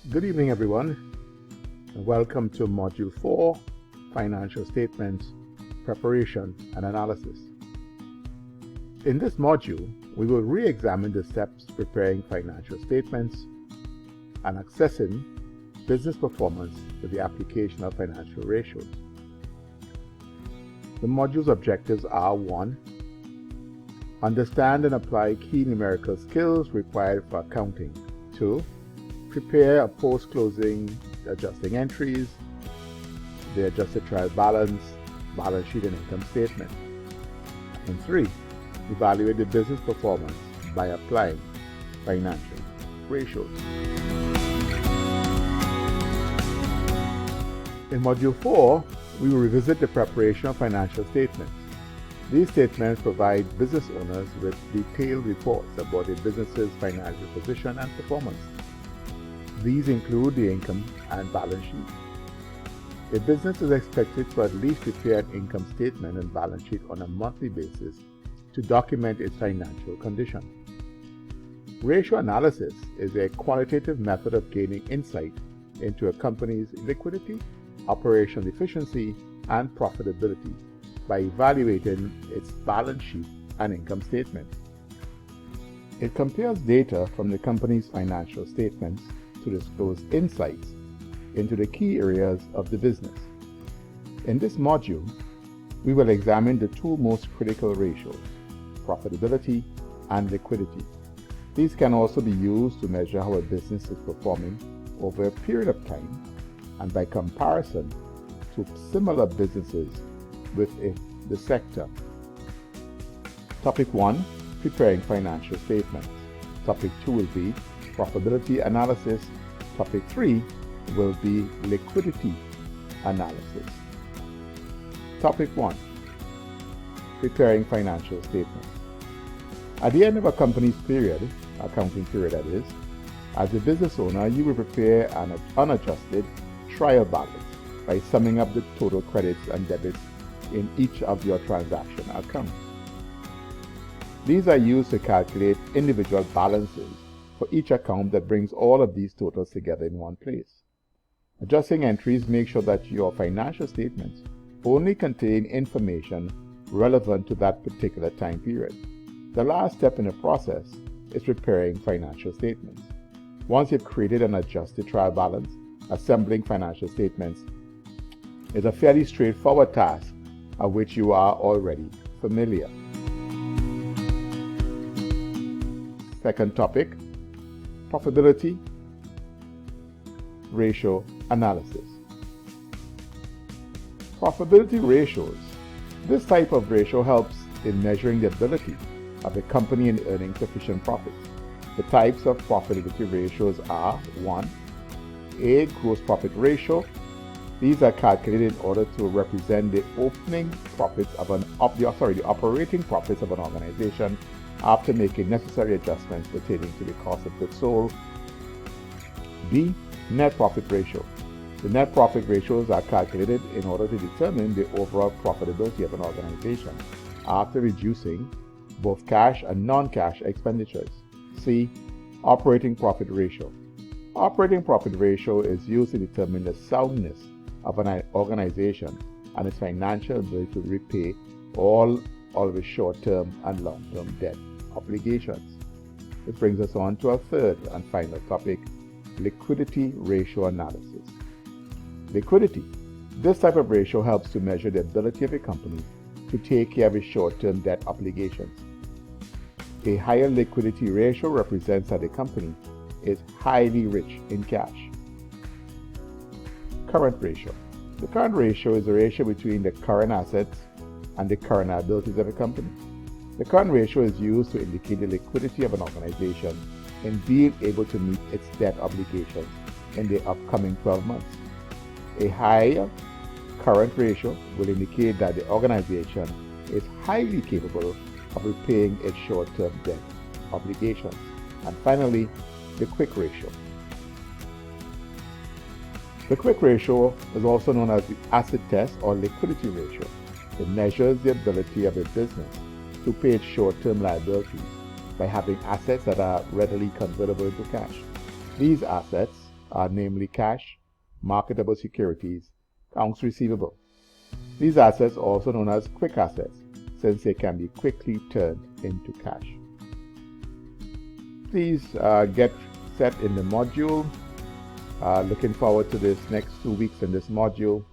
Good evening, everyone, and welcome to Module 4, Financial Statements, Preparation and Analysis. In this module, we will re-examine the steps to preparing financial statements and assessing business performance with the application of financial ratios. The module's objectives are 1. Understand and apply key numerical skills required for accounting. 2. Prepare a post-closing adjusting entries, the adjusted trial balance, balance sheet and income statement. And 3. Evaluate the business performance by applying financial ratios. In Module 4, we will revisit the preparation of financial statements. These statements provide business owners with detailed reports about a business's financial position and performance. These include the income and balance sheet. A business is expected to at least prepare an income statement and balance sheet on a monthly basis to document its financial condition. Ratio analysis is a qualitative method of gaining insight into a company's liquidity, operational efficiency, and profitability by evaluating its balance sheet and income statement. It compares data from the company's financial statements to disclose insights into the key areas of the business. In this module, we will examine the two most critical ratios, profitability and liquidity. These can also be used to measure how a business is performing over a period of time and by comparison to similar businesses within the sector. Topic 1, preparing financial statements. Topic 2 will be profitability analysis. Topic 3 will be liquidity analysis. Topic 1, preparing financial statements. At the end of a company's accounting period that is, as a business owner, you will prepare an unadjusted trial balance by summing up the total credits and debits in each of your transaction accounts. These are used to calculate individual balances for each account that brings all of these totals together in one place. Adjusting entries make sure that your financial statements only contain information relevant to that particular time period. The last step in the process is preparing financial statements. Once you've created an adjusted trial balance, assembling financial statements is a fairly straightforward task of which you are already familiar. Second topic, profitability ratio analysis. Profitability ratios. This type of ratio helps in measuring the ability of a company in earning sufficient profits. The types of profitability ratios are 1. A gross profit ratio. These are calculated in order to represent the operating profits of an organization after making necessary adjustments pertaining to the cost of goods sold. B. Net profit ratio. The net profit ratios are calculated in order to determine the overall profitability of an organization after reducing both cash and non-cash expenditures. C. Operating profit ratio. Operating profit ratio is used to determine the soundness of an organization and its financial ability to repay all of its short-term and long-term debt obligations. This brings us on to our third and final topic, liquidity ratio analysis. Liquidity. This type of ratio helps to measure the ability of a company to take care of its short-term debt obligations. A higher liquidity ratio represents that a company is highly rich in cash. Current ratio. The current ratio is the ratio between the current assets and the current liabilities of a company. The current ratio is used to indicate the liquidity of an organization in being able to meet its debt obligations in the upcoming 12 months. A higher current ratio will indicate that the organization is highly capable of repaying its short-term debt obligations. And finally, the quick ratio. The quick ratio is also known as the asset test or liquidity ratio. It measures the ability of a business to pay its short-term liabilities by having assets that are readily convertible into cash. These assets are namely cash, marketable securities, accounts receivable. These assets are also known as quick assets, since they can be quickly turned into cash. Please get set in the module. Looking forward to this next 2 weeks in this module.